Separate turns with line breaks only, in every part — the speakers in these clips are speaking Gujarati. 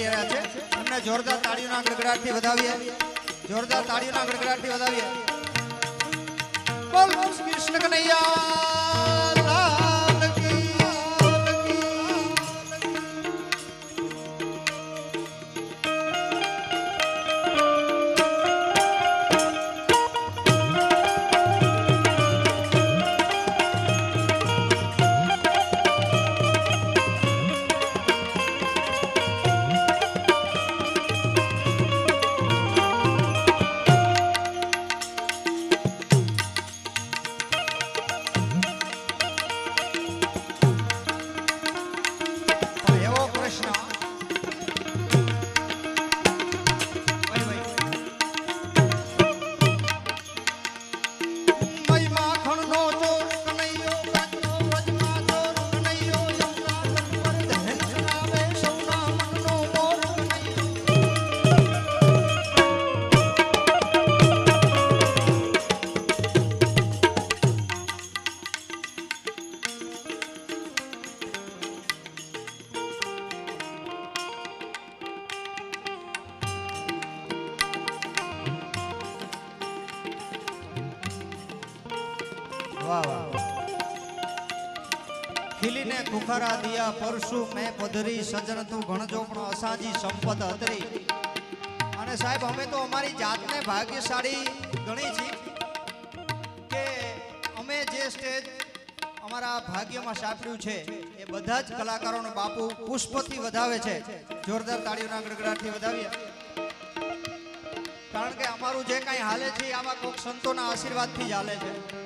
આવી રહ્યા છે એમને જોરદાર તાળીઓના ગડગડાટથી વધાવીએ જોરદાર તાળીઓના ગડગડાટથી વધાવીએ બોલ કૃષ્ણ કનૈયા લાલ કી ખીલીને ખુખારા દિયા પરસુ મેં પધરી સજન તું ગણજો પણ અસાજી સંપત હતરી અને સાહેબ અમે તો અમારી જાતને ભાગ્યશાળી ગણી છે કે અમે જે સ્ટેજ અમારા ભાગ્યમાં સાંપડ્યું છે એ બધા જ કલાકારોને બાપુ પુષ્પથી વધાવે છે જોરદાર તાળીઓના ગડગડાટથી વધાવીએ કારણ કે અમારું જે કાંઈ હાલે છે આવા કોઈક સંતોના આશીર્વાદથી જ હાલે છે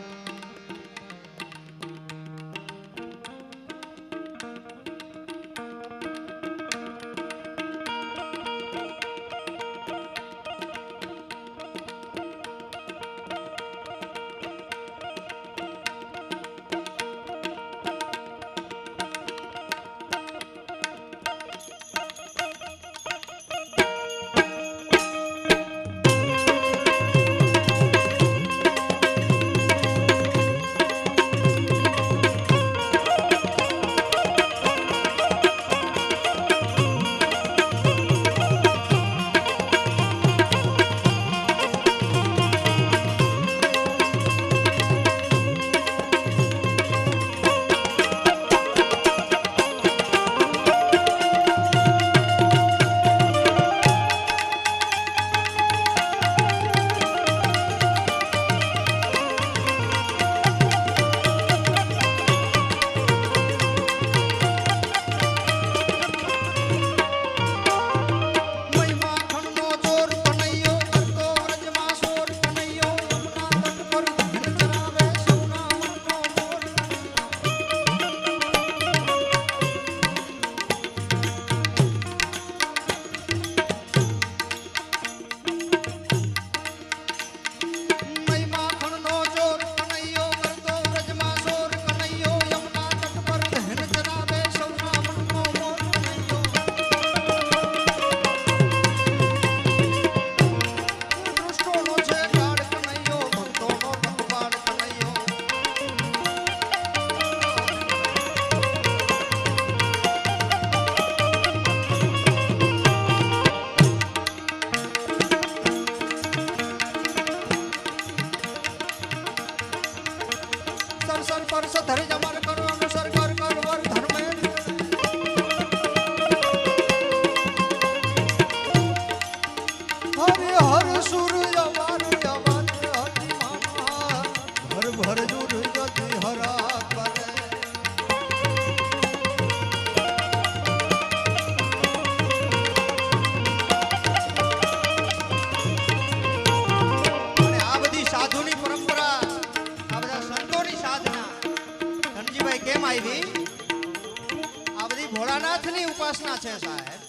ભોળાનાથની ઉપાસના છે સાહેબ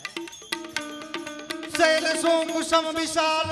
શૈલ સોમ સમ વિશાલ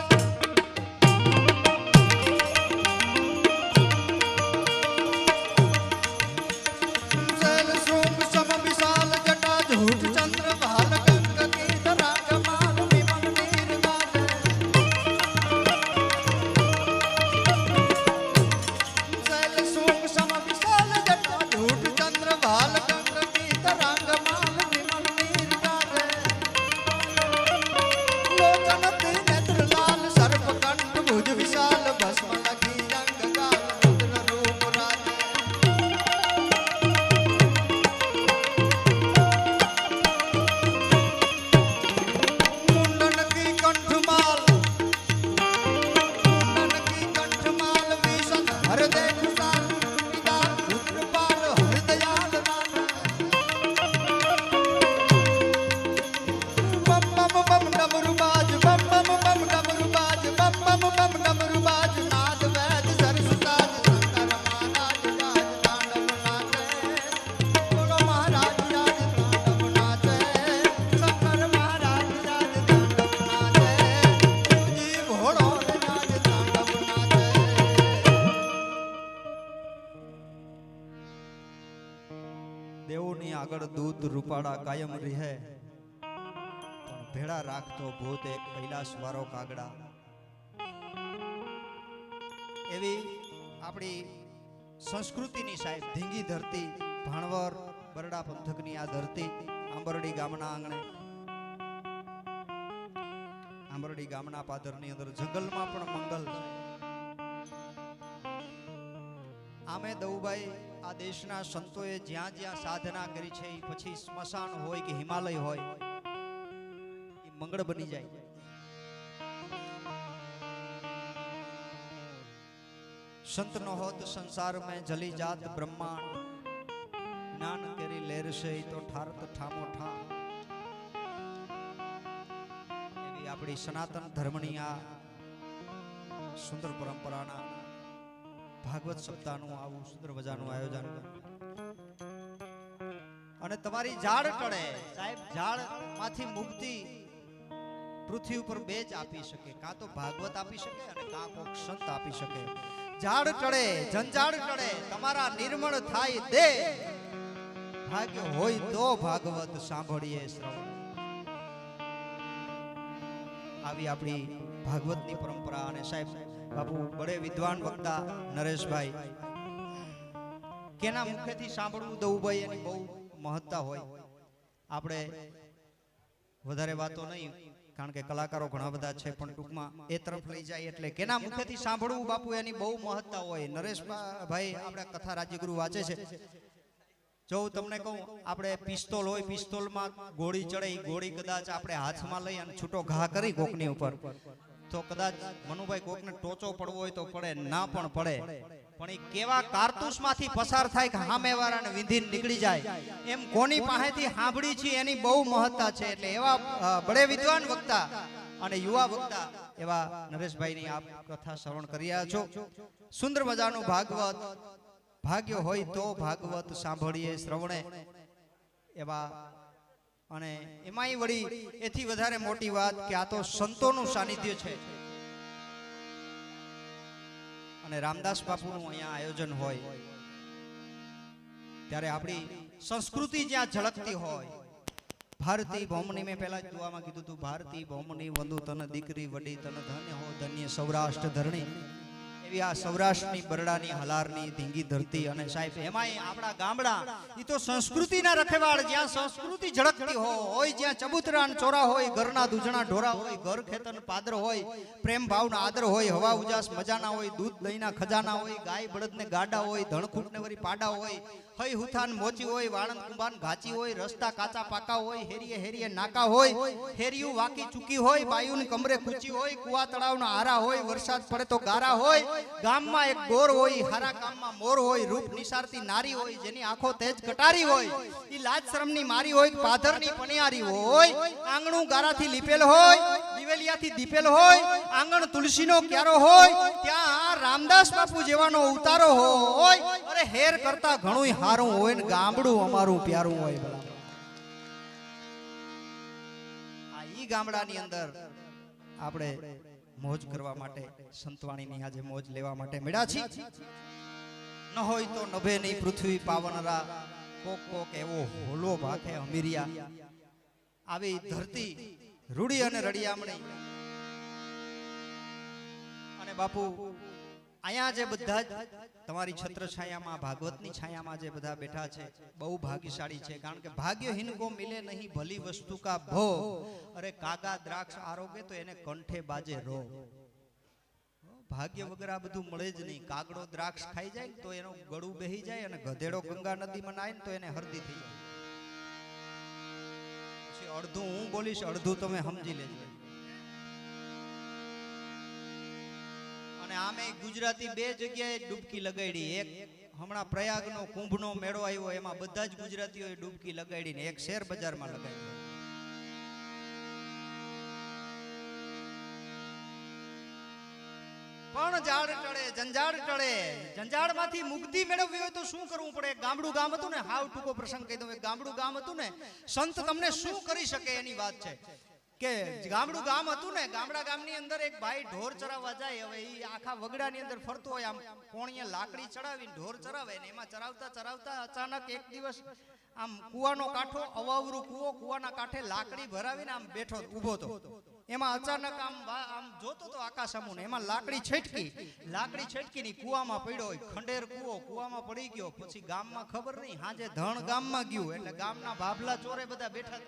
દેવોની આગળ દૂત રૂપાળા કાયમ રહે, પણ ભેળા રાખતો ભૂત એક કૈલાસ વાળો કાગડા. એવી આપણી સંસ્કૃતિની સાહેબ ધીંગી ધરતી, ભાણવર બરડા પંથકની આ ધરતી, આંબરડી ગામના આંગણે, આંબરડી ગામના પાદરની અંદર જંગલમાં પણ મંગલ છે. આમે દઉભાઈ આ દેશના સંતોએ જ્યાં જ્યાં સાધના કરી છે, પછી સ્મશાન હોય કે હિમાલય હોય, એ મંગળ બની જાય. संत न होत संसार में जली जात ब्रह्मांड, ज्ञान केरी लेर से तो ठारत ठामो ठा. एवी आपणी सनातन धर्मनी आ सुंदर परंपराना भागवत सप्ताहનું આવું સુંદર મજાનું આયોજન અને તમારી ઝાડ ટળે સાહેબ, ઝાડ માંથી મુક્તિ પૃથ્વી ઉપર બે જ આપી શકે, કાં તો ભાગવત આપી શકે અને કાં કોક સંત આપી શકે. ઝાડ ટળે જંજાળ ટળે તમારા નિર્મળ થાય દે, ભાગ્ય હોય તો ભાગવત સાંભળીએ શ્રવણ. આવી આપણી ભાગવતની પરંપરા. અને સાહેબ બાપુ બડે વિદ્વાન વક્તા નરેશભાઈ, કેના મુખેથી સાંભળવું દઉભાઈ એની બહુ મહત્તા હોય. આપણે વધારે વાતો નહીં, કારણ કે કલાકારો ઘણા બધા છે, પણ ટૂંકમાં એ તરફ લઈ જાય એટલે કેના મુખેથી સાંભળવું બાપુ એની બહુ મહત્તા હોય. નરેશભાઈ આપણે કથા રાજ્યગુરુ વાંચે છે. જો તમને કહું, આપણે પિસ્તોલ હોય, પિસ્તોલમાં ગોળી ચડે, ગોળી કદાચ આપણે હાથમાં લઈ અને છૂટો ઘા કરી કોકની ઉપર, તો કદાચ મનુભાઈ કોકને ટોચો પડવો હોય તો પડે, ના પણ પડે, પણ એ કેવા કારતૂસમાંથી પસાર થાય કે સામેવાળાને વિંધીને નીકળી જાય, એમ કોની પાસેથી સાંભળી છે એની બહુ મહત્તા છે. એટલે એવા બડે વિદ્વાન વક્તા અને યુવા વક્તા એવા નરેશભાઈની આપ કથા શ્રવણ કરી રહ્યા છો. સુંદર મજાનું ભાગવત, ભાગ્ય હોય તો ભાગવત સાંભળીએ શ્રવણે એવા. અને એમાંય વળી એથી વધારે મોટી વાત કે આ તો સંતોનું સાનિધ્ય છે. અને રામદાસ બાપુનું અહીંયા આયોજન હોય ત્યારે આપણી સંસ્કૃતિ જ્યાં ઝળકતી હોય. ભારતી ભૌમની મેં પહેલા જ દુઆમાં કીધું હતું, ભારતી ભૌમની વંદુ તન દીકરી વડી તન ધન્ય હો ધન્ય સૌરાષ્ટ્ર ધરણી. એવી આ સૌરાષ્ટ્રની બરડાની હલારની ધીંગી ધરતી. અને સાહેબ એમાંય આપણા ગામડા, એ તો સંસ્કૃતિના રખેવાળ, જ્યાં સંસ્કૃતિ ઝળકતી હોય, જ્યાં ચબૂતરા ચોરા હોય, ઘરના દૂધણા ઢોરા હોય, ઘર ખેતર પાદર હોય, પ્રેમ ભાવના આદર હોય, હવા ઉજાસ મજાના હોય, દૂધ દહીંના ખજાના હોય, ગાય બળદને ગાડા હોય, ધણકૂટને વરી પાડા હોય, હઈ હુથાન મોચી હોય, વાળંદ કુંભાન ઘાચી હોય, રસ્તા કાચા પાકા હોય, હેરીએ હેરીએ નાકા હોય, હેરિયું વાકી ચૂકી હોય, બાયુની કમરે કૂચી હોય, કુવા તળાવના આરા હોય, વરસાદ પડે તો ગારા હોય, ગામમાં એક ગોર હોય, હારા કામમાં મોર હોય, રૂપ નિસારતી નારી હોય, જેની આંખો તેજ કટારી હોય, ઈ લાજ શરમની મારી હોય, પાધરની પણિયારી હોય, આંગણું ગારાથી લીપેલ હોય, દિવેલિયાથી દીપેલ હોય, આંગણ તુલસીનો ક્યારો હોય, ત્યાં રામદાસ બાપુ જેવાનો ઉતારો હોય. અરે હેર કરતા ઘણું હારું હોય ને ગામડું અમારું પ્યારું હોય. આ ઈ ગામડાની અંદર આપણે મોજ કરવા માટે, સંતવાણીની આજે મોજ લેવા માટે મળ્યા છીએ. ન હોય તો નભે નહીં પૃથ્વી પાવનરા, કોક કોક એવો હોલો ભાખે અમીરિયા. આવી ધરતી રૂડી અને રડિયામણી. અને બાપુ અહીંયા જે બધા જ તમારી છત્ર છાયામાં, ભાગવતની છાયામાં જે બધા બેઠા છે, બહુ ભાગ્યશાળી છે. કારણ કે ભાગ્યહીન કો મિલે નહીં ભલી વસ્તુ કા ભો, અરે કાગા દ્રાક્ષ આરોગે તો એને કંઠે બાજે રો. ભાગ્ય વગર આ બધું મળે જ નહીં. કાગડો દ્રાક્ષ ખાઈ જાય તો એનો ગળું બેહી જાય, અને ગધેડો ગંગા નદીમાં નાય ને તો એને હરદી થઈ જાય. પછી અડધું હું બોલીશ, અડધું તમે સમજી લેજો. અને આમે ગુજરાતી બે જગ્યાએ ડૂબકી લગાડી. એક હમણાં પ્રયાગનો કુંભનો મેળો આવ્યો, એમાં બધા જ ગુજરાતીઓએ ડૂબકી લગાડીને એક શેર બજારમાં લગાડી. પણ ઝાડ ટળે જંજાળ ટળે, જંજાળમાંથી મુક્તિ મેળવવી હોય તો શું કરવું પડે? ગામડું ગામ હતું ને, હાવ ટૂંકો પ્રસંગ કહી દઉં. ગામડું ગામ હતું ને, સંત તમને શું કરી શકે એની વાત છે. કે ગામડું ગામ હતું ને, ગામડા ગામની અંદર એક ભાઈ ઢોર ચરાવવા જાય. હવે એ આખા વગડાની અંદર ફરતો હોય, આમ કોણીએ લાકડી ચડાવીને ઢોર ચરાવે ને એમાં ચરાવતા ચરાવતા અચાનક એક દિવસ આમ કુવાનો કાંઠો, અવાવરું કુવો, કુવાના કાંઠે લાકડી ભરાવીને આમ બેઠો ઊભો તો. એમાં અચાનક આમ જોતો તો આકાશ સામું, એમાં લાકડી છટકી ની કુવામાં પડ્યો હોય. ખંડેર કુવો, કુવામાં પડી ગયો. પછી ગામમાં ખબર નહીં, હાજે ધણ ગામમાં ગયું એટલે ગામના ભાભલા ચોરે બધા બેઠા.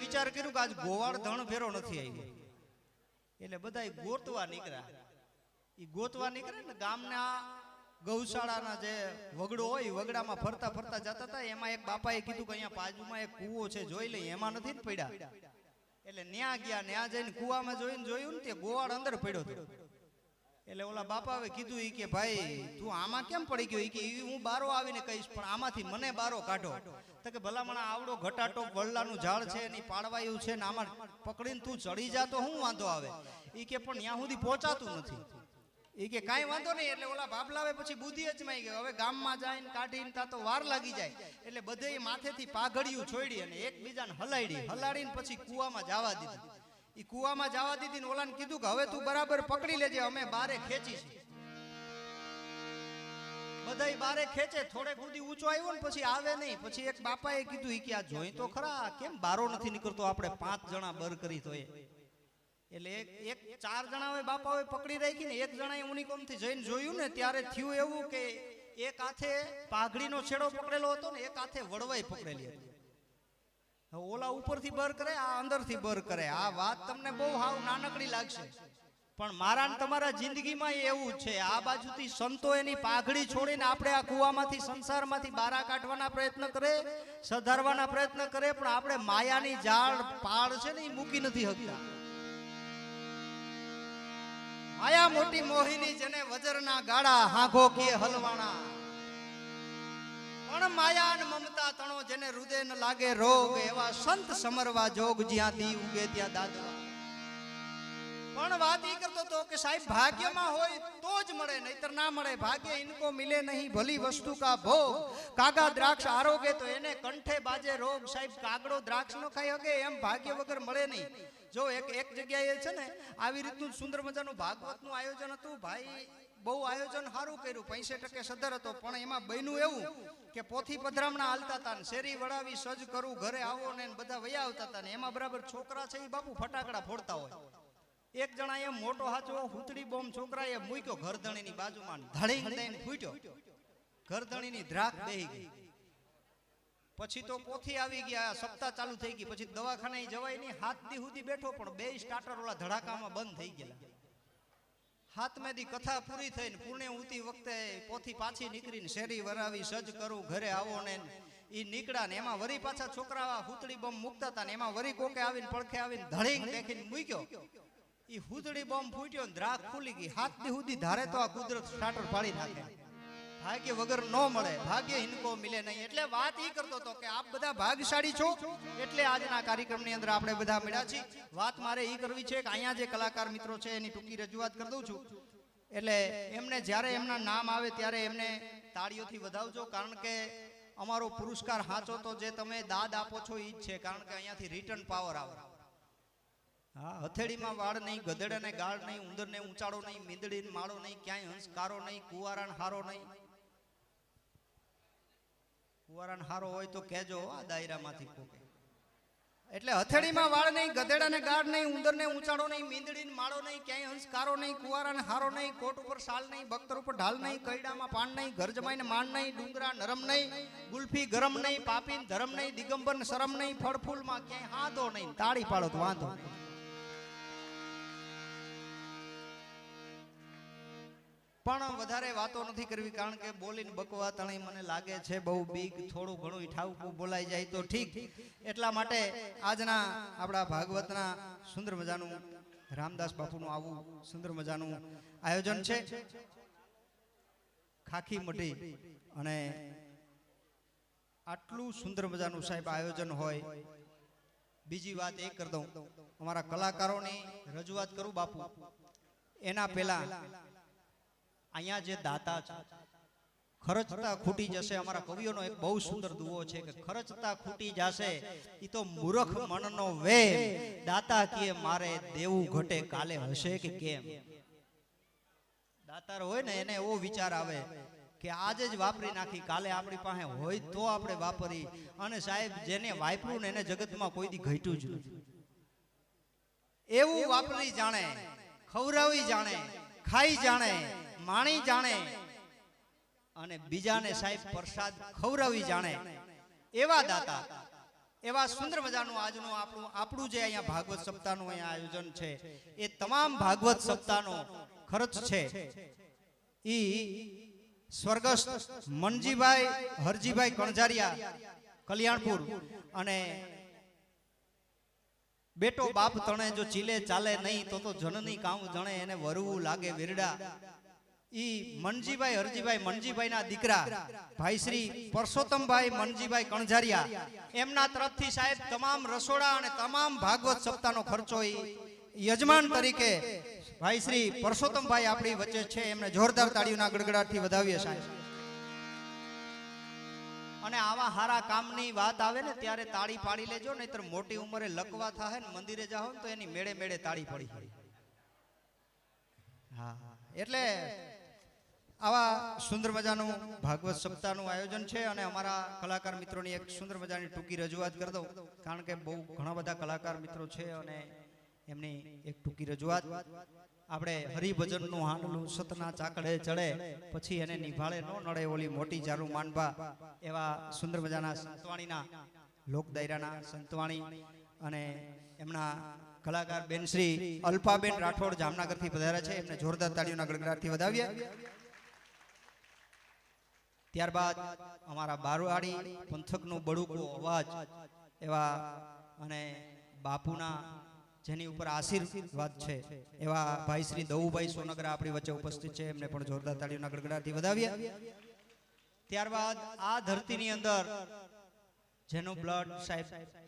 વિચાર કર્યું કે આજ ગોવાળ ધણ ભેરો નથી આવ્યો એટલે બધા ગોતવા નીકળ્યા. એ ગોતવા નીકળે ને ગામના ગૌશાળાના જે વગડો હોય, વગડામાં ફરતા ફરતા જતા હતા. એમાં એક બાપાએ કીધું કે અહીંયા બાજુમાં એક કૂવો છે, જોઈ લઈએ. એમાં નથી ને પડ્યા એટલે ન્યા ગયા. ન્યા જઈને કૂવામાં જોયું ને તે ગોવાળ અંદર પડ્યો હતો. એટલે ઓલા બાપાએ કીધું કે ભાઈ તું આમાં કેમ પડી ગયો? કે હું બારો આવીને કહીશ, પણ આમાંથી મને બારો કાઢો. તો કે ભલામણા આવડો ઘટાટો વડલાનું ઝાડ છે, એની પાડવાયું છે ને આમાં પકડીને તું ચડી જા તો શું વાંધો આવે? એ કે પણ ત્યાં સુધી પહોંચાતું નથી. એ કે કાંઈ વાંધો નહીં. એટલે ઓલા બાબલાવે પછી બુદ્ધિ અજમાઈ ગઈ. હવે ગામમાં જઈને કાઢીને તા તો વાર લાગી જાય. એટલે બધે માથેથી પાઘડિયું છોડી અને એકબીજાને હલાડીને પછી કૂવામાં જવા દીધી. એ કૂવામાં જવા દીધી ને ઓલાને કીધું કે હવે તું બરાબર પકડી લેજે, અમે બારે ખેંચીશું. બધા બારે ખેંચે, થોડેક સુધી ઊંચો આવ્યો ને પછી આવે નહીં. પછી એક બાપાએ કીધું કે આ જોઈ તો ખરા, કેમ બારો નથી નીકળતો? આપણે 5 જણા બર કરી તો એટલે એક 4 જણા હોય બાપાએ પકડી રાખી ને એક જણાએ ઉનીકોમથી જઈને જોયું ને ત્યારે થયું એવું કે એક હાથે પાઘડીનો છેડો પકડેલો હતો ને એક હાથે વડવાઈ પકડેલી હતી. ઓલા ઉપરથી બર કરે, આ અંદરથી બર કરે. આ વાત તમને બહુ હાવ નાનકડી લાગશે, પણ મારા ને તમારા જિંદગીમાં એવું છે. આ બાજુથી સંતો એની પાઘડી છોડીને આપણે આ કુવામાંથી, સંસારમાંથી બારા કાઢવાના પ્રયત્ન કરે, સુધારવાના પ્રયત્ન કરે, પણ આપણે માયાની જાળ પાળ છે ને એ મૂકી નથી શકતા. માયા મોટી મોહિની, જેને વજરના ગાડા હાંઘો કે હલવાણા. પણ માયા ને મમતા તણો, જેને હૃદય ન લાગે રોગ, એવા સંત સમરવા જોગ, જ્યાં દી ઉગે ત્યાં દાદવા. પણ વાત એ કરતો તો કે સાહેબ ભાગ્યમાં હોય તો જ મળે, નહીતર ના મળે. ભાગ્ય ઇનકો મિલે નહીં, ભલી વસ્તુ કા ભોગ. કાગા દ્રાક્ષ આરોગે તો એને કંઠે બાજે રોગ. સાહેબ કાગડો દ્રાક્ષ નો ખાઈ શકે, એમ ભાગ્ય વગર મળે નહીં. જો એક જગ્યાએ છે ને આવી રીતનું સુંદર મજાનું ભાગવતનું આયોજન હતું. ભાઈ બહુ આયોજન સારું કર્યું, 65% સદર હતો. પણ એમાં બન્યું એવું કે પોથી પધરામણા હાલતા હતા ને શેરી વડાવી સજ કરું ઘરે આવો ને બધા વયા આવતા હતા ને એમાં બરાબર છોકરા છે એ બાપુ ફટાકડા ફોડતા હોય. એક જણા એ મોટો હાચો હુતડી બોમ્બ છોકરાએ મૂક્યો ઘરધણીની બાજુમાં, ધડીંગ દઈને ફૂટ્યો. ઘરધણીની ધ્રાક બેહી ગઈ. પછી તો પોથી આવી ગયા, સપ્તાહ ચાલુ થઈ ગઈ. પછી દવાખાને જવાય નહીં, 7 દી સુધી બેઠો પણ 2 સ્ટાર્ટર ઓલા ધડાકામાં બંધ થઈ ગયેલા. 7મે દી કથા પૂરી થઈને પુણે ઉતી વખતે પોથી પાછી નીકળીને શેરી વરાવી સજ કરું ઘરે આવો ને ઈ નીકળ્યા ને એમાં વરી પાછા છોકરા હુતડી બોમ્બ મૂકતા હતા ને એમાં વરી કોકે આવીને પડખે આવીને ધડીંગ દેખીને મૂક્યો. ઈ હુતડી બોમ્બ ફૂટ્યો ને દ્રાક ખુલી ગઈ. 7 દી સુધી ધારે તો આ કુદરત સ્ટાર્ટર પાડી નાખે. ભાગ્ય વગર ન મળે, ભાગ્ય ઇનકો મિલે નહીં. એટલે વાત ઈ કરતો હતો કે આપ બધા ભાગશાળી છો એટલે આજના કાર્યક્રમની અંદર આપણે બધા મળ્યા છીએ. વાત મારે ઈ કરવી છે કે અહીંયા જે કલાકાર મિત્રો છે એની ટૂંકી રજૂઆત કરી દઉં છું. એટલે એમને જ્યારે એમના નામ આવે ત્યારે એમને તાળીઓથી વધાવજો, કારણ કે અમારો પુરસ્કાર સાચો તો જે તમે દાદ આપો છો ઈ જ છે, કારણ કે અહીંયાથી રિટર્ન પાવર આવે. હા, હથેળીમાં વાળ નહીં, ગધેડાને ગાળ નહીં, ઉંદરને ઊંચાડો નહીં, મીંદડીને માળો નહીં, ક્યાંય હંસકારો નહીં, કુવારાન હારો નહીં. કુવારાન હારો હોય તો કહેજો આ દાયરામાંથી કોકે. એટલે હથેળીમાં વાળ નહીં, ગધેડાને ગાળ નહીં, ઉંદરને ઊંચાડો નહીં, મીંદડીને માળો નહીં, ક્યાંય હંસકારો નહીં, કુવારાને હારો નહીં, કોટ ઉપર શાલ નહીં, બખ્તર ઉપર ઢાલ નહીં, કૈડામાં પાન નહીં, ઘર જમાઈને માન નહીં, ડુંગરા નરમ નહીં, ગુલ્ફી ગરમ નહીં, પાપીન ધરમ નહીં, દિગંબર શરમ નહીં, ફળ ફૂલમાં ક્યાંય હાંધો નહીં. તાળી પાડો તો વાંધો. પણ વધારે વાતો નથી કરવી, કારણ કે બોલીને બકવા તણી મને લાગે છે બહુ બીક. થોડું ઘણું ઠાવકું બોલાઈ જાય તો ઠીક. એટલા માટે આજના આપણા ભાગવતના સુંદર મજાનું રામદાસ બાપુનું આવું સુંદર મજાનું આયોજન છે. ખાખી મઢી અને આટલું સુંદર મજાનું સાહેબ આયોજન હોય. બીજી વાત એ કરી દઉં, અમારા કલાકારોની રજૂઆત કરું બાપુ. એના પહેલા અહીંયા જે દાતા છે ખરચતા ખૂટી જશે. અમારા કવિઓનો એક બહુ સુંદર દુઓ છે કે ખરચતા ખૂટી જશે ઈ તો મૂર્ખ મનનો વેમ, દાતા કીએ મારે દેવું ઘટે કાલે હશે કે કેમ. દાતાર હોય ને એને એવો વિચાર આવે કે આજે જ વાપરી નાખી, કાલે આપણી પાસે હોય તો આપણે વાપરી. અને સાહેબ જેને વાપર્યું ને એને જગતમાં કોઈ દી ઘટ્યું જ નથી. એવું વાપરી જાણે, ખવરાવી જાણે, ખાઈ જાણે, માણી જાણે અને બીજાને સાહેબ પ્રસાદ ખવરાવી જાણે એવા દાતા, એવા સુંદર મજાનું આજનું આપણું જે અહીંયા ભાગવત સપ્તાહનું અહીંયા આયોજન છે એ તમામ ભાગવત સપ્તાહનો ખર્ચ છે ઈ સ્વર્ગસ્થ મનજીભાઈ હરજીભાઈ કણઝારિયા કલ્યાણપુર અને બેટો બાપ તણે જો ચીલે ચાલે નહીં તો જનની કામ જણે એને વરવું લાગે વિરડા. ઈ મનજીભાઈ હરજીભાઈ મનજીભાઈ ના દીકરા ભાઈ શ્રી પરસોત્તમભાઈ મનજીભાઈ કણઝારિયા એમના તરફથી સાહેબ તમામ રસોડા અને તમામ ભાગવત સપ્તાહનો ખર્ચો યજમાન તરીકે ભાઈ શ્રી પરસોત્તમભાઈ આપણી વચ્ચે છે, એમને જોરદાર તાળીઓના ગડગડાટથી વધાવીએ સાહેબ. અને આવા હારા કામની વાત આવે ને ત્યારે તાળી પાડી લેજો, નહીતર મોટી ઉંમરે લકવા થાય ને મંદિરે જાઓ ને તો એની મેળે મેળે તાળી પડી. હા, એટલે આવા સુંદર મજાનું ભાગવત સપ્તાહનું આયોજન છે. અને અમારા કલાકાર મિત્રોની એક સુંદર મજાની ટૂંકી રજૂઆત કરી દઉં, કારણ કે બહુ ઘણા બધા કલાકાર મિત્રો છે અને એમની એક ટૂંકી રજૂઆત. આપણે હરિભજનનું હાંડલું સતના ચાકડે ચડે પછી એને નિભાળે ન નડે ઓલી મોટી જારું માનબા, એવા સુંદર મજાના સંતવાણીના લોક દાયરાના સંતવાણી અને એમના કલાકાર બેન શ્રી અલ્પાબેન રાઠોડ જામનગરથી પધાર્યા છે, એમને જોરદાર તાળીઓના ગડગડાટથી વધાવીએ. ત્યારબાદ અમારા બારવાડી પંથકનું બળુકો અવાજ એવા અને બાપુના જેની ઉપર આશીર્વાદ છે એવા ભાઈ શ્રી દવુભાઈ સોનગરા આપણી વચ્ચે ઉપસ્થિત છે, એમને પણ જોરદાર તાળીઓના ગડગડાટથી વધાવીએ. ત્યારબાદ આ ધરતીની અંદર જેનો બ્લડ સાહેબ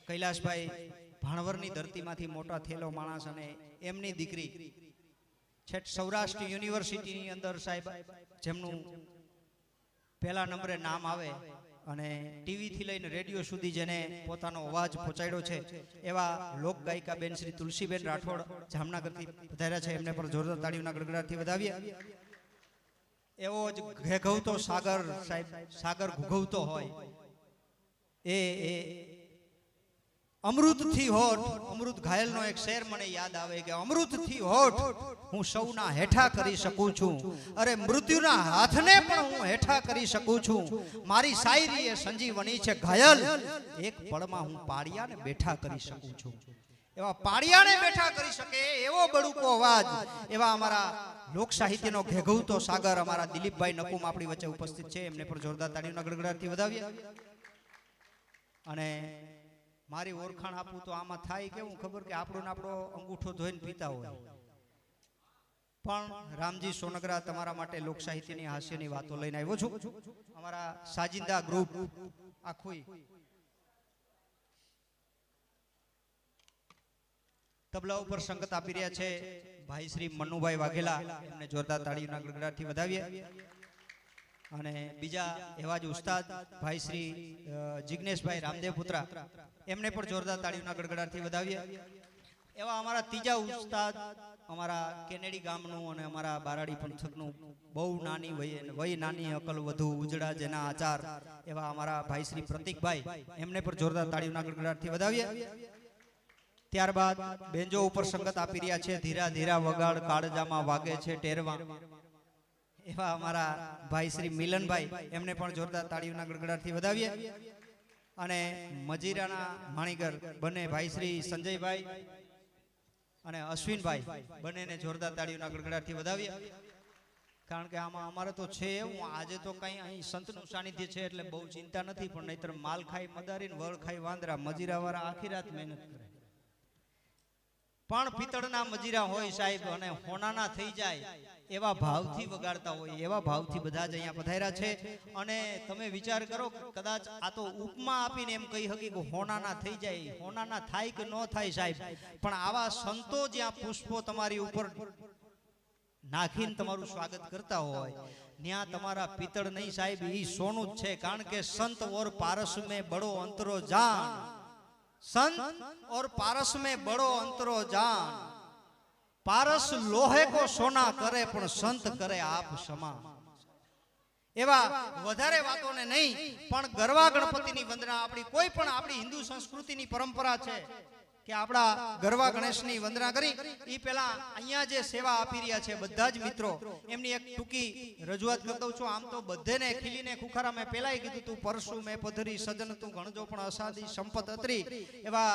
કૈલાસભાઈ ભાણવરની ધરતીમાંથી મોટા થયેલો માણસ અને એમની દીકરી છેટ સૌરાષ્ટ્ર યુનિવર્સિટીની અંદર સાહેબ જેમનું પહેલા નંબરે નામ આવે અને ટીવી થી લઈને રેડિયો સુધી જેને પોતાનો અવાજ પહોંચાડ્યો છે એવા લોક ગાયિકા બેન શ્રી તુલસીબેન રાઠોડ જામનગરથી પધાર્યા છે, એમને પણ જોરદાર તાળીઓના ગડગડાટથી વધાવીએ. એવો જ ઘેઘવતો સાગર સાહેબ, સાગર ઘૂઘવતો હોય એ અમૃતથી હોઠ, અમૃત ઘાયલનો એક શેર મને યાદ આવે કે અમૃતથી હોઠ હું સૌના હેઠા કરી શકું છું, અરે મૃત્યુના હાથને પણ હું હેઠા કરી શકું છું, મારી શાયરી એ સંજીવની છે ઘાયલ, એક પળમાં હું પાળિયાને બેઠા કરી શકું છું. એવા પાળિયાને બેઠા કરી શકે એવો બળુકો અવાજ, એવા અમારા લોક સાહિત્યનો ઘેઘવતો સાગર અમારા દિલીપભાઈ નકુમ આપણી વચ્ચે ઉપસ્થિત છે, એમને પણ જોરદાર તાળીઓના ગડગડાટથી વધાવીએ. અને મારી ઓળખાણ આપું તો આમાં થાય કેવું ખબર કે આપણો અંગૂઠો ધોઈને પીતા હોય, પણ રામજી સોનગરા તમારા માટે લોક સાહિત્યની હાસ્યની વાતો લઈને આવ્યો છું. અમારા સાજિંદા ગ્રુપ આખું તબલા ઉપર સંગત આપી રહ્યા છે ભાઈ શ્રી મનુભાઈ વાઘેલા, એમને જોરદાર તાળીઓના ગડગડાટથી વધાવીએ. અને બીજા એવા જ ઉસ્તાદ ભાઈ શ્રી જિગ્નેશભાઈ રામદેવ પુત્રા, એમને પણ જોરદાર તાળીઓના ગડગડાટથી વધાવીએ. એવા અમારા ત્રીજા ઉસ્તાદ અમારા કેનેડી ગામનું અને અમારા બારાડી પંથકનું બહુ નાની વય નાની અકલ વધુ ઉજળા જેના આચાર એવા અમારા ભાઈ શ્રી પ્રતિકભાઈ, એમને પણ જોરદાર તાળીઓના ગડગડાટથી વધાવીએ. ત્યારબાદ બેન્જો ઉપર સંગત આપી રહ્યા છે ધીરા ધીરા વગાડ કાળજામાં વાગે છે ટેરવા, એવા અમારા ભાઈ શ્રી મિલનભાઈ, એમને પણ જોરદાર તાળીઓના ગડગડાટથી વધાવીએ. અને મજીરાના માણીગર બંને ભાઈ શ્રી સંજયભાઈ અને અશ્વિનભાઈ, બંનેને જોરદાર તાળીઓના ગડગડાટથી વધાવીએ. કારણ કે આમાં અમારે તો છે એવું, આજે તો કઈ અહીં સંતનું સાનિધ્ય છે એટલે બહુ ચિંતા નથી, પણ નહીતર માલ ખાઈ મદારીને વળ ખાઈ વાંદરા, મજીરાવાળા આખી રાત મહેનત કરે. પણ પિત્તળના મજીરા હોય સાહેબ અને હોનાના થઈ જાય એવા ભાવથી વગાડતા હોય, એવા ભાવથી બધા જ અહીંયા પધાર્યા છે. અને તમે વિચાર કરો, કદાચ આ તો ઉપમા આપીને એમ કહી શકી કે હોનાના થઈ જાય, હોનાના થાય કે ન થાય સાહેબ, પણ આવા સંતો જ્યાં પુષ્પો તમારી ઉપર નાખીને તમારું સ્વાગત કરતા હોય, ન્યા તમારા પિત્તળ નહીં સાહેબ, ઈ સોનું જ છે. કારણ કે સંત ઓર પારસ में बड़ो अंतरो जान, संत और पारस में बड़ो अंतरो जान. पारस लोहे को सोना करे पण संत करे आप क्षमा. એવા વધારે વાતોને નહીં, પણ ગરવા ગણપતિની વંદના આપણી કોઈ પણ આપણી હિન્દુ સંસ્કૃતિની પરંપરા છે કે આપણા ગરવા ગણેશની વંદના કરી. એ પહેલા અહીંયા જે સેવા આપી રહ્યા છે બધા જ મિત્રો, એમની એક ટૂંકી રજૂઆત કરી દઉં છું. આમ તો બધેને ખીલીને ખુખારા મેં પહેલાય કીધું તું પરસુ મેં પધરી સજન તું ગણજો પણ અસાદી સંપત અતરી. એવા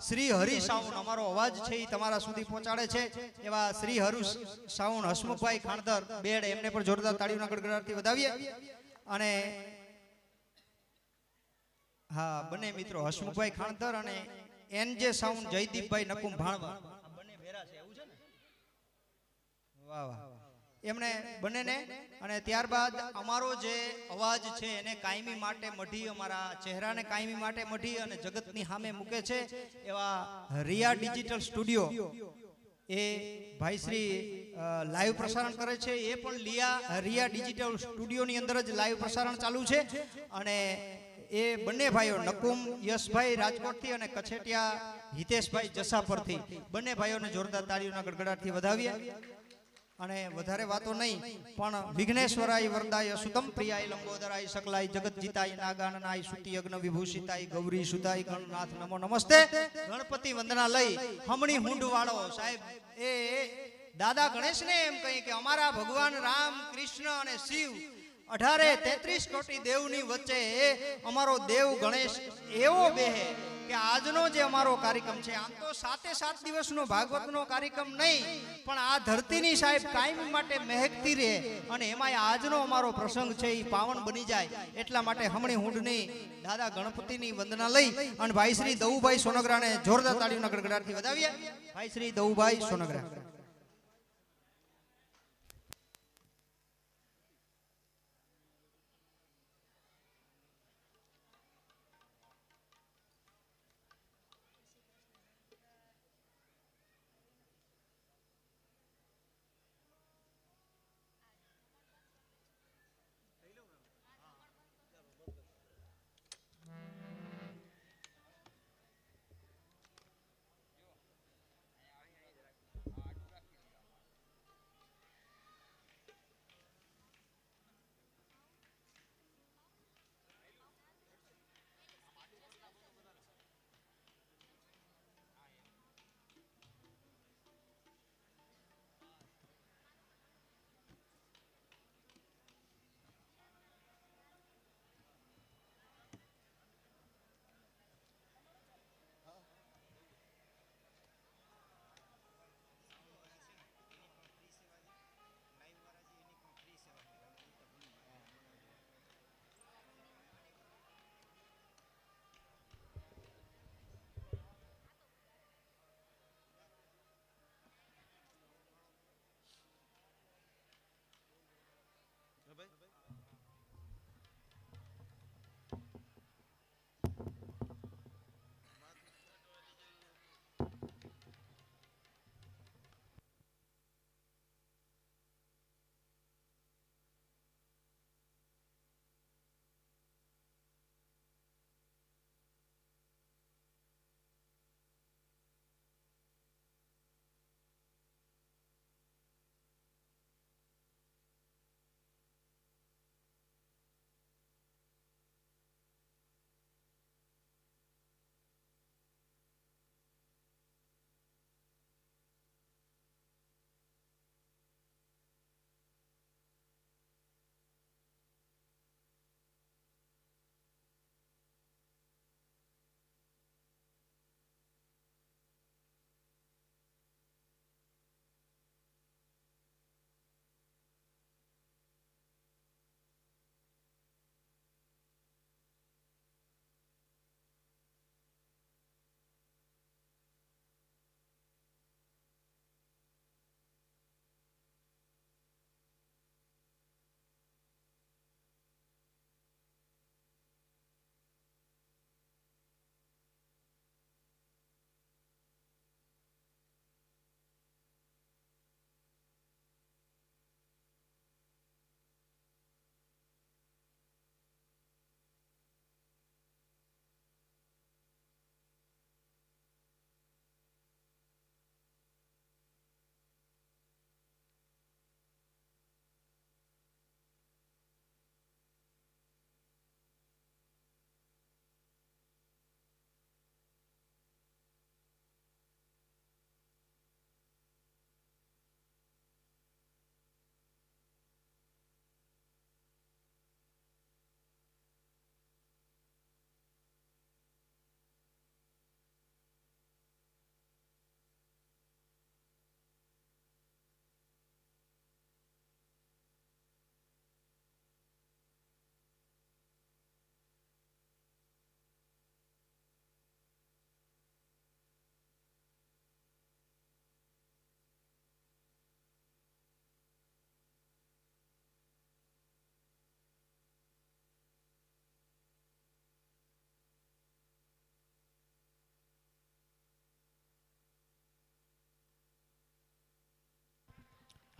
શ્રી હરિ સાઉન્ડ અમારો અવાજ છે એ તમારા સુધી પહોંચાડે છે. એવા શ્રી હરુ સાઉન્ડ હસમુખભાઈ ખાણદર બેડ, એમને પણ જોરદાર તાળીઓના ગડગડાટથી વધાવીએ. અને હા, બંને મિત્રો હસમુખભાઈ ખાણદર અને એનજે સાઉન્ડ જયદીપભાઈ નકુમ ભાણવા, બંને ભેરા છે એવું છે ને? વાહ વાહ, એમણે બંનેને. અને ત્યારબાદ અમારો જે અવાજ છે એને કાયમી માટે મઢી, અમારા ચહેરાને કાયમી માટે મઢી અને જગતની સામે મૂકે છે એવા રિયા ડિજિટલ સ્ટુડિયો, એ ભાઈ શ્રી લાઈવ પ્રસારણ કરે છે. એ પણ રિયા ડિજિટલ સ્ટુડિયોની અંદર જ લાઈવ પ્રસારણ ચાલુ છે. અને એ બંને ભાઈઓ નકુમ યશભાઈ રાજકોટથી અને કછેટિયા હિતેશભાઈ જસાપરથી, બંને ભાઈઓને જોરદાર તાળીઓના ગડગડાટથી વધાવીએ. અને વધારે વાતો નહીં, પણ વિઘ્નેશ્વરાય વરદાય સુતમ પ્રિયાય લંબોદરાય સકલાય જગત જીતાય નાગાનનાય સુતિ યજ્ઞ વિભૂષિતાય ગૌરી સુતાય ગણનાથ નમો નમસ્તે. ગણપતિ વંદના લઈ હમણી હુંડ વાળો સાહેબ એ દાદા ગણેશને એમ કહી કે અમારા ભગવાન રામ કૃષ્ણ અને શિવ 1833 કોટી દેવની વચ્ચે એ અમારો દેવ ગણેશ એવો બેહે કે આજનો જે અમારો કાર્યક્રમ છે, આમ તો 7 દિવસનો ભાગવતનો કાર્યક્રમ નહીં, પણ આ ધરતીની સાહેબ કાયમ માટે મહેકતી રહે અને એમાં આજનો અમારો પ્રસંગ છે એ પાવન બની જાય. એટલા માટે હમણી હુંડની દાદા ગણપતિની વંદના લઈ અને ભાઈ શ્રી દવુભાઈ સોનગરાને જોરદાર તાળીઓના ગડગડાટથી વધાવીએ. ભાઈ શ્રી દવુભાઈ સોનગરા.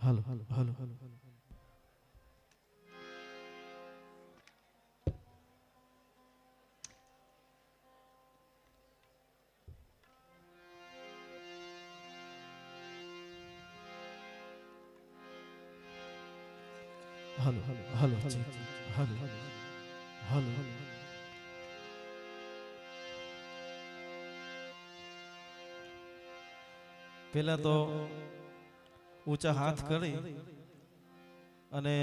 હાલો હાલો હાલો હાલો હાલો હાલો હાલો હાલો હાલો પહેલા તો ઊંચા હાથ કરી અને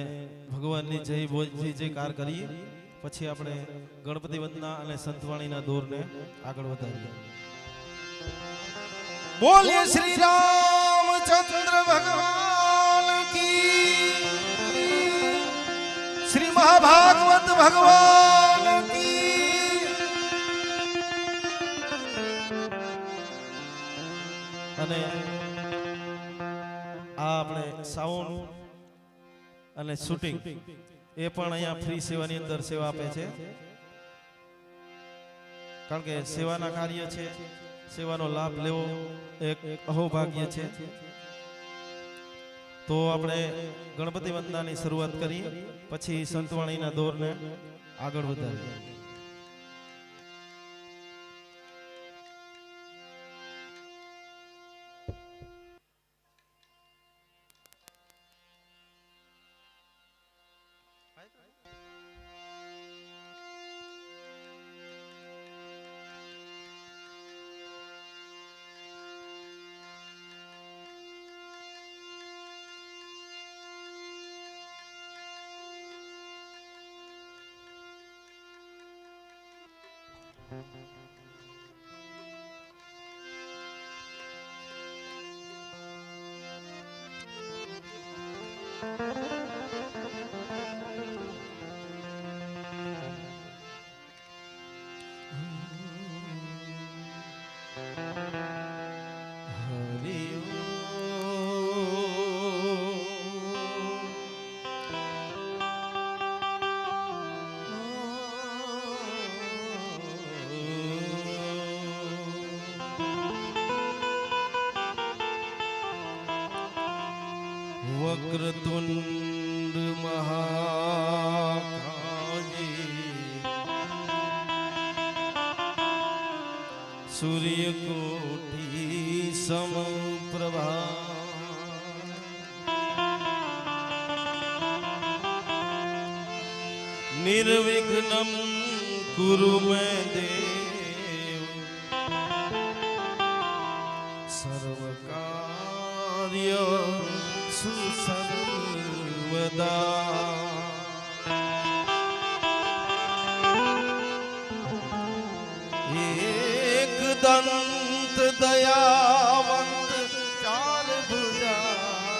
ભગવાનની જય જયકાર કરીએ, પછી આપણે ગણપતિ વંદના અને સંતવાણીના દોરને આગળ વધારીએ. બોલીએ શ્રી રામચંદ્ર ભગવાન કી, શ્રી મહાભાગવત ભગવાન કી. અને આ આપણે સાઉન્ડ અને શૂટિંગ એ પણ અહીંયા ફ્રી સેવાની અંદર સેવા આપે છે, કારણ કે સેવાના કાર્ય છે, સેવાનો લાભ લેવો એક અહોભાગ્ય છે. તો આપણે ગણપતિ વંદનાની શરૂઆત કરી, પછી સંતવાણીના દોરને આગળ વધારીએ. વક્રતુંડ મહાકાય, સૂર્યકોટી સમપ્રભા, નિર્વિઘ્નમ કુરુ મે દેવ, સર્વકાર્ય સર્વદા. એક દંત દયાવંત ચાર ભુજાધારી,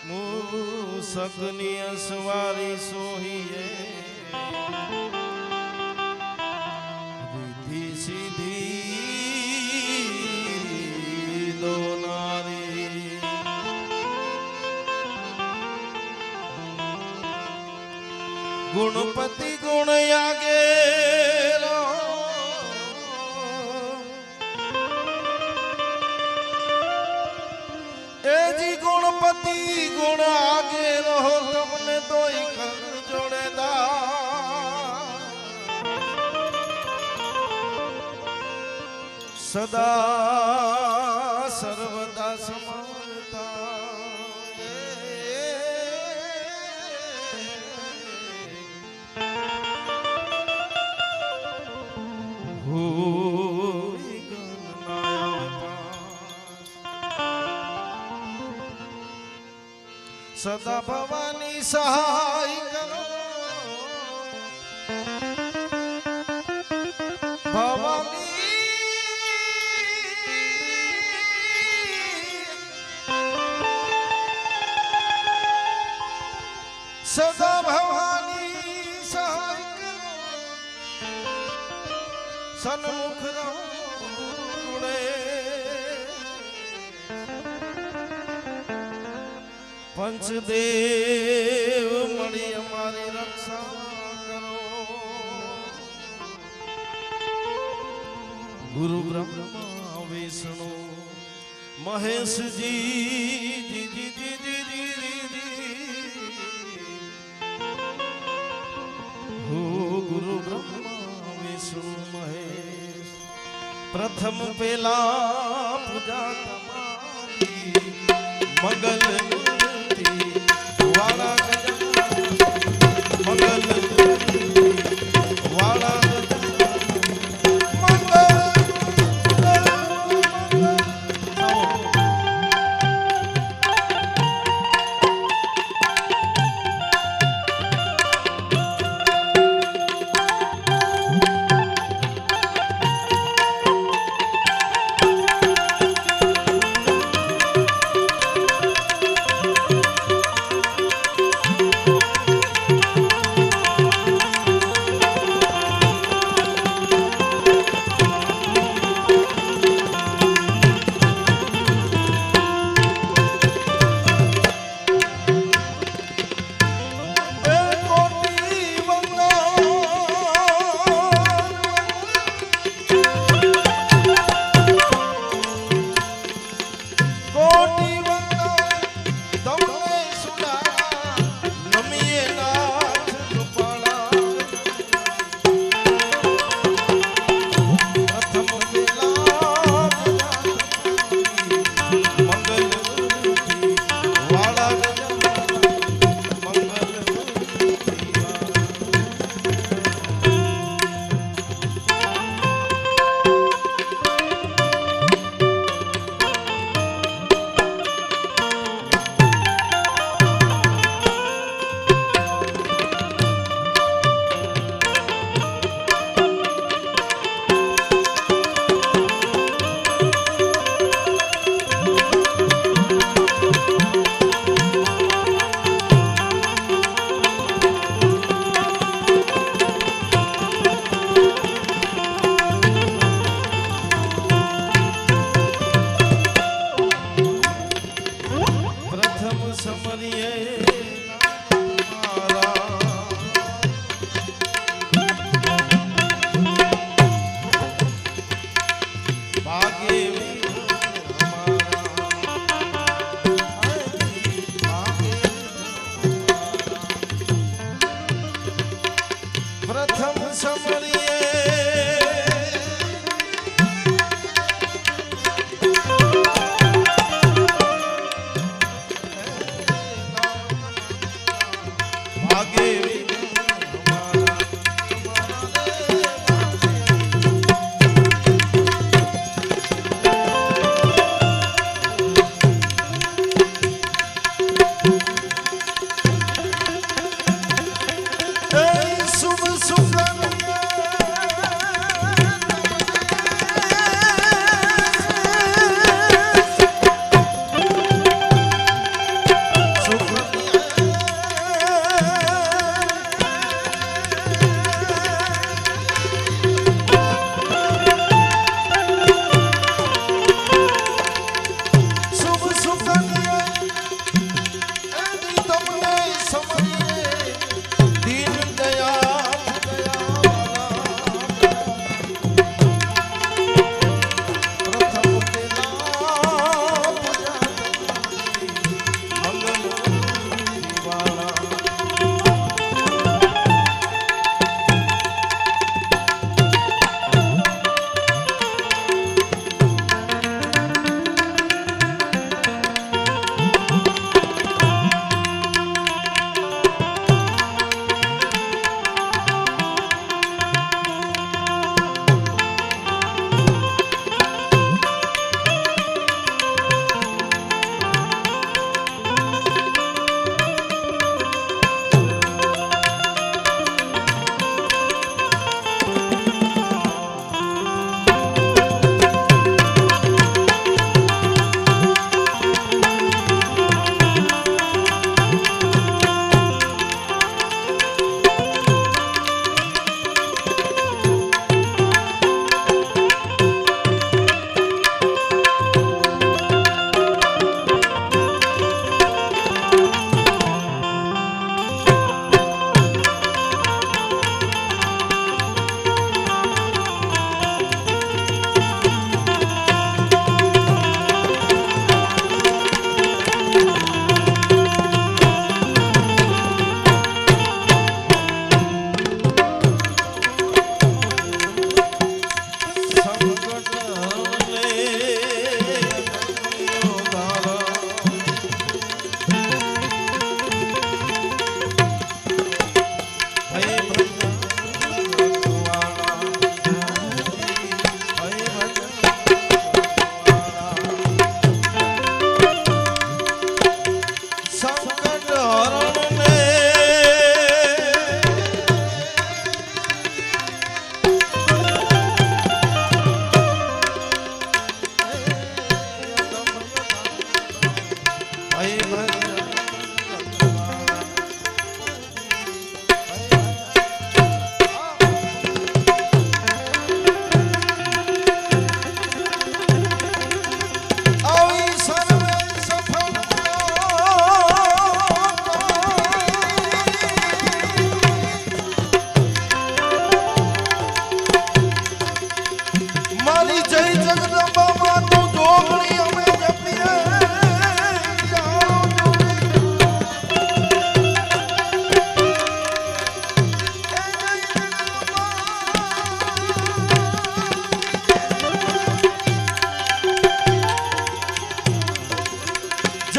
મૂષકની અસવારી સોહીએ, ગુણપતિ ગુણ આગે એજી ગુણપતિ ગુણ આગે રહો, તમને દોઈ કર જોડેદાર, સદા સર્વદા સમર્થા. સદા ભવાની સહાય કરો, ભવાની સદા ભવાની સહાય કરો, સન્મુખ રહો પંચદેવ મળી અમારી રક્ષા કરો. ગુરુ બ્રહ્મા વિષ્ણુ મહેશજી જી જી જી જી જી જી જી. હો ગુરુ બ્રહ્મા વિષ્ણુ મહેશ પ્રથમ પેલા પૂજા તમારી મંગલ મૂર્તિ વાળા મંગલ મૂર્તિ વાળા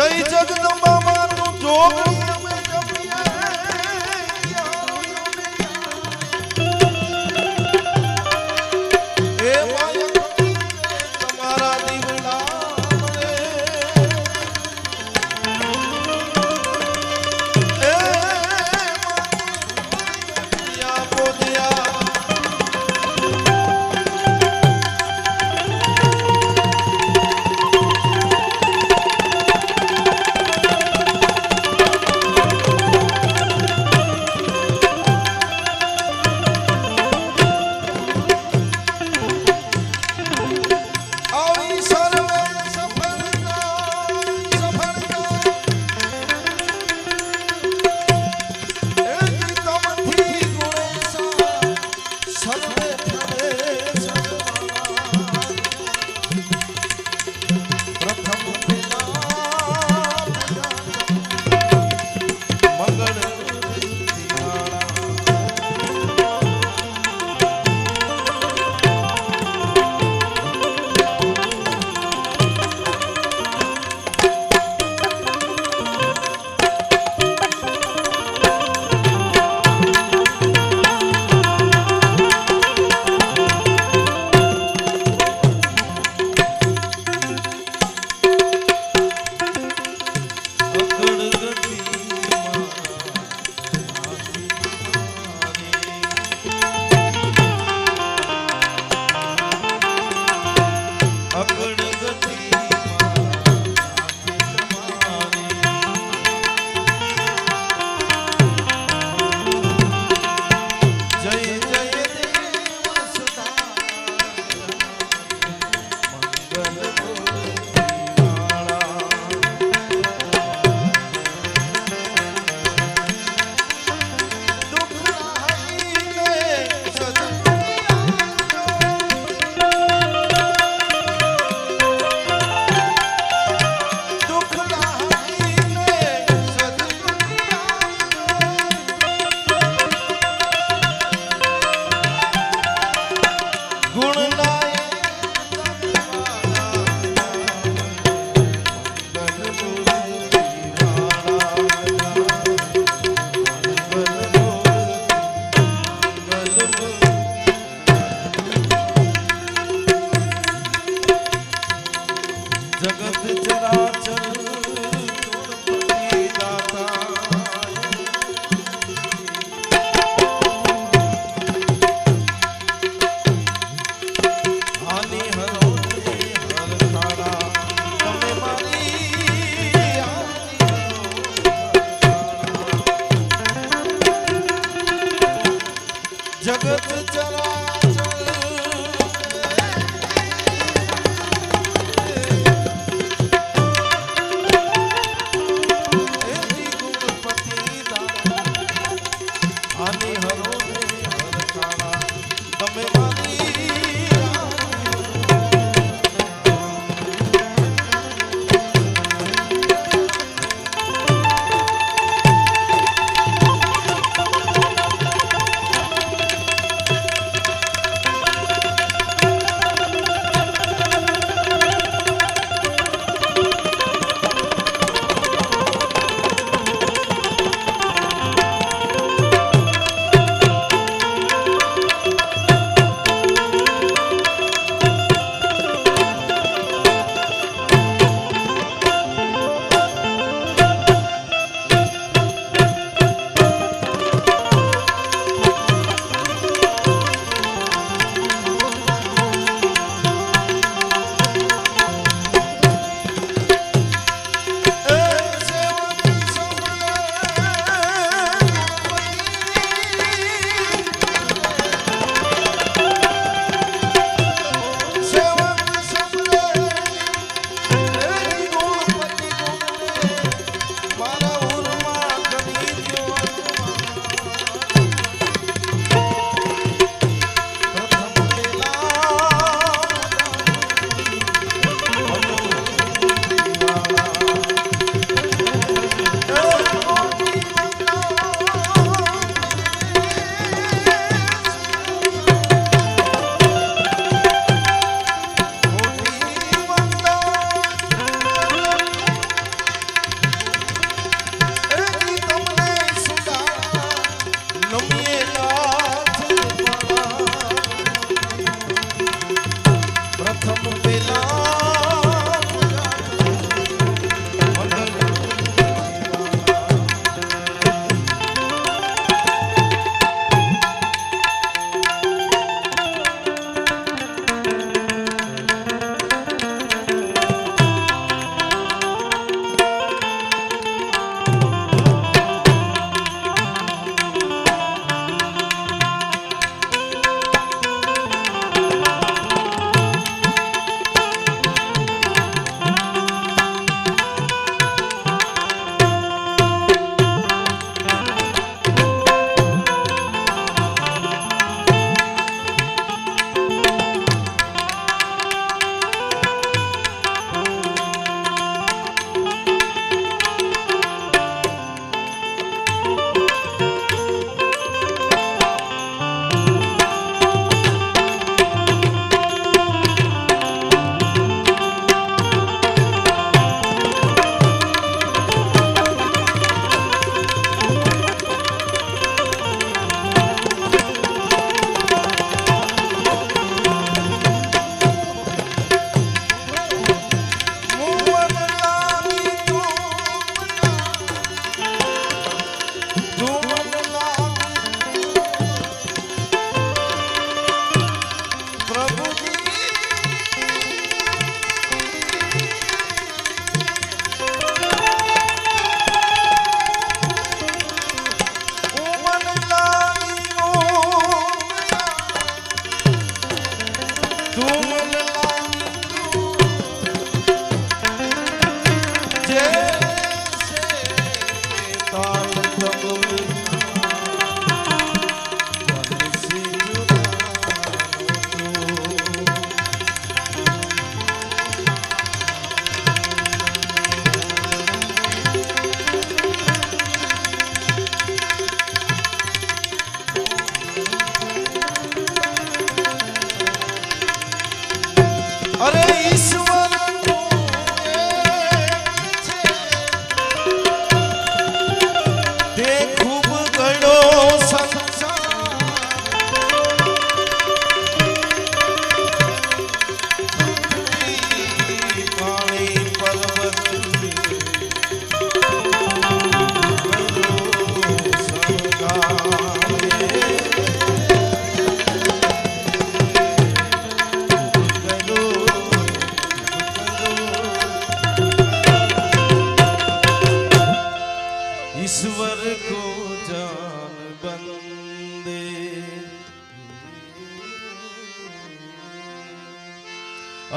જય જગદંબા માનું જોગણી અમે જપીએ. એ માયા તમારા દીવડા મળે. એ માયા પોદિયા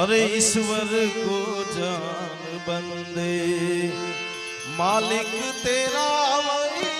अरे ईश्वर को जान बंदे मालिक तेरा वही